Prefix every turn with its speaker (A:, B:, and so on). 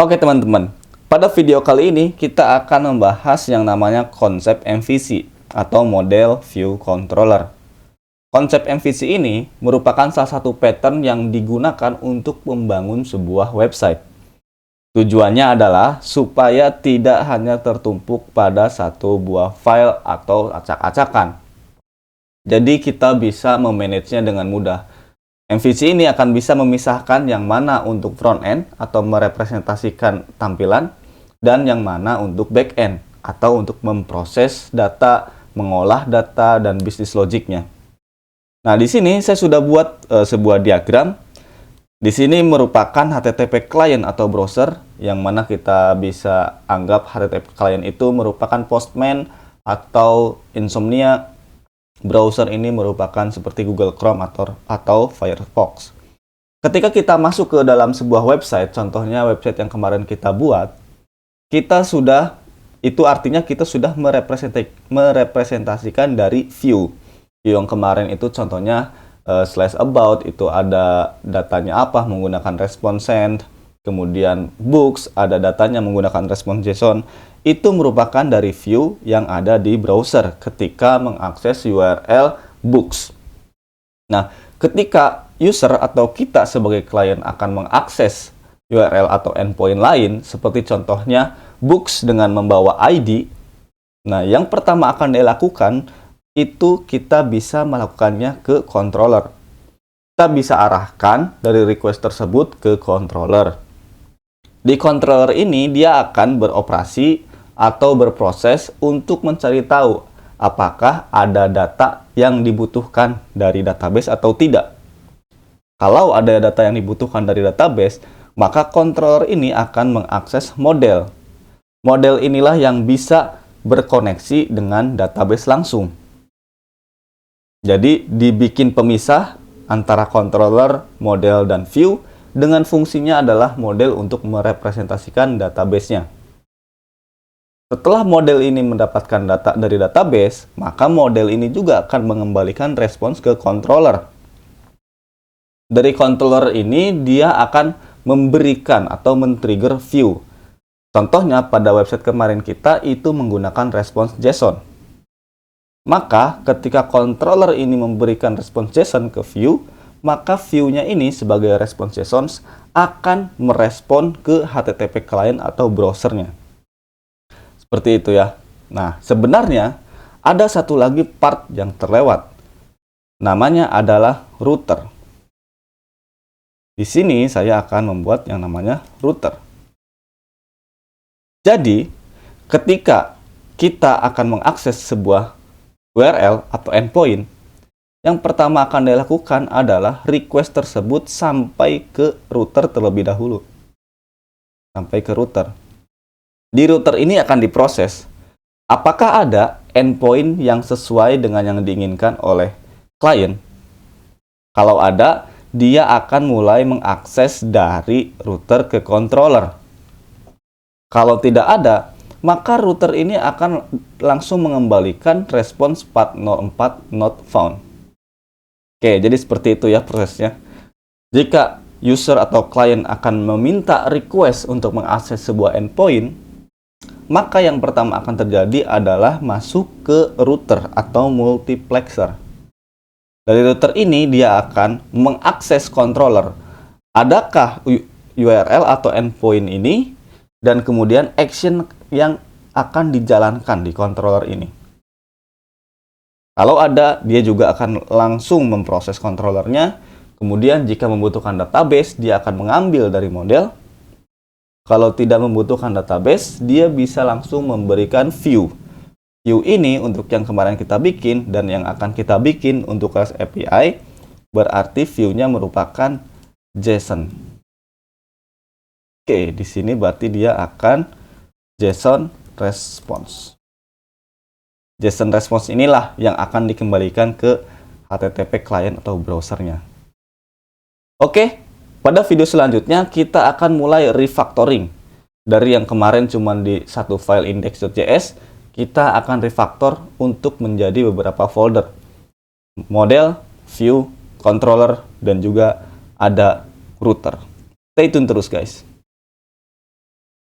A: Oke teman-teman, pada video kali ini kita akan membahas yang namanya konsep MVC atau Model View Controller. Konsep MVC ini merupakan salah satu pattern yang digunakan untuk membangun sebuah website. Tujuannya adalah supaya tidak hanya tertumpuk pada satu buah file atau acak-acakan. Jadi kita bisa memanagenya dengan mudah. MVC ini akan bisa memisahkan yang mana untuk front-end atau merepresentasikan tampilan dan yang mana untuk back-end atau untuk memproses data, mengolah data, dan bisnis logiknya. Nah, di sini saya sudah buat sebuah diagram. Di sini merupakan HTTP client atau browser yang mana kita bisa anggap HTTP client itu merupakan Postman atau Insomnia. Browser ini merupakan seperti Google Chrome atau Firefox. Ketika kita masuk ke dalam sebuah website, contohnya website yang kemarin kita buat, itu artinya kita sudah merepresentasikan dari view. View yang kemarin itu contohnya slash about, itu ada datanya apa menggunakan response send, kemudian books ada datanya menggunakan response JSON. Itu merupakan dari view yang ada di browser ketika mengakses URL books. Nah, ketika user atau kita sebagai klien akan mengakses URL atau endpoint lain, seperti contohnya books dengan membawa ID, nah yang pertama akan dilakukan itu kita bisa melakukannya ke controller. Kita bisa arahkan dari request tersebut ke controller. Di controller ini dia akan beroperasi atau berproses untuk mencari tahu apakah ada data yang dibutuhkan dari database atau tidak. Kalau ada data yang dibutuhkan dari database, maka controller ini akan mengakses model. Model inilah yang bisa berkoneksi dengan database langsung. Jadi dibikin pemisah antara controller, model, dan view dengan fungsinya adalah model untuk merepresentasikan database-nya. Setelah model ini mendapatkan data dari database, maka model ini juga akan mengembalikan respons ke controller. Dari controller ini, dia akan memberikan atau men-trigger view. Contohnya pada website kemarin kita itu menggunakan response JSON. Maka ketika controller ini memberikan response JSON ke view, maka view-nya ini sebagai response JSON akan merespon ke HTTP client atau browsernya. Seperti itu ya. Nah, sebenarnya ada satu lagi part yang terlewat. Namanya adalah router. Di sini saya akan membuat yang namanya router. Jadi, ketika kita akan mengakses sebuah URL atau endpoint, yang pertama akan dilakukan adalah request tersebut sampai ke router terlebih dahulu. Sampai ke router. Di router ini akan diproses apakah ada endpoint yang sesuai dengan yang diinginkan oleh klien. Kalau ada, dia akan mulai mengakses dari router ke controller. Kalau tidak ada, maka router ini akan langsung mengembalikan respons 404 not found. Oke, jadi seperti itu ya prosesnya. Jika user atau klien akan meminta request untuk mengakses sebuah endpoint, maka yang pertama akan terjadi adalah masuk ke router atau multiplexer. Dari router ini dia akan mengakses controller. Adakah URL atau endpoint ini dan kemudian action yang akan dijalankan di controller ini. Kalau ada, dia juga akan langsung memproses controllernya. Kemudian jika membutuhkan database, dia akan mengambil dari model. Kalau tidak membutuhkan database, dia bisa langsung memberikan view. View ini untuk yang kemarin kita bikin dan yang akan kita bikin untuk REST API, berarti view-nya merupakan JSON. Oke, di sini berarti dia akan JSON response. JSON response inilah yang akan dikembalikan ke HTTP client atau browsernya. Oke. Pada video selanjutnya, kita akan mulai refactoring. Dari yang kemarin cuma di satu file index.js, kita akan refactor untuk menjadi beberapa folder. Model, view, controller, dan juga ada router. Stay tune terus guys.